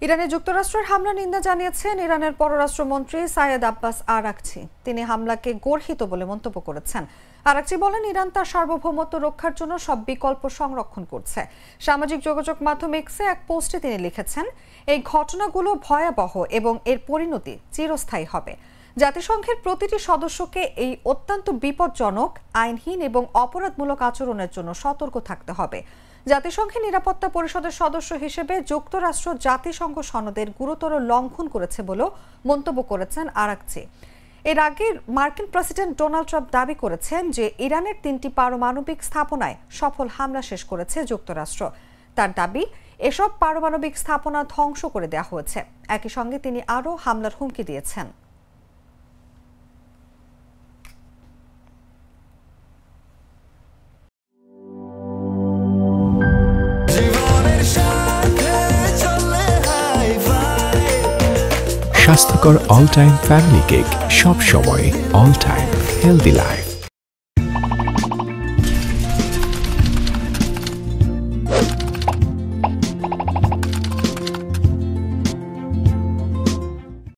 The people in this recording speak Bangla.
ইরানে যুক্তরাষ্ট্রের হামলা নিন্দা জানিয়েছেন ইরানের পররাষ্ট্রমন্ত্রী সাইয়েদ আব্বাস আরাকচি। তিনি হামলাকে গর্হিত বলে মন্তব্য করেছেন। আরাকচি বলেন, ইরান তার সার্বভৌমত্ব রক্ষার জন্য সব বিকল্প সংরক্ষণ করছে। সামাজিক যোগাযোগ মাধ্যম এক্সে এক পোস্টে তিনি লিখেছেন, এই ঘটনাগুলো ভয়াবহ এবং এর পরিণতি চিরস্থায়ী হবে। জাতিসংঘের প্রতিটি সদস্যকে এই অত্যন্ত বিপজ্জনক, আইনহীন এবং অপরাধমূলক আচরণের জন্য সতর্ক থাকতে হবে। জাতিসংঘের নিরাপত্তা পরিষদের সদস্য হিসেবে যুক্তরাষ্ট্র জাতিসংঘ সনদের গুরুতর লঙ্ঘন করেছে বলেও মন্তব্য করেছেন আরাকচি। এর আগে মার্কিন প্রেসিডেন্ট ডোনাল্ড ট্রাম্প দাবি করেছেন যে ইরানের 3টি পারমাণবিক স্থাপনায় সফল হামলা শেষ করেছে যুক্তরাষ্ট্র। তার দাবি, এসব পারমাণবিক স্থাপনা ধ্বংস করে দেওয়া হয়েছে। একই সঙ্গে তিনি আরও হামলার হুমকি দিয়েছেন। স্বাস্থ্যকর অল টাইম ফ্যামিলি কেক, সব সময় অল টাইম হেলদি লাইফ।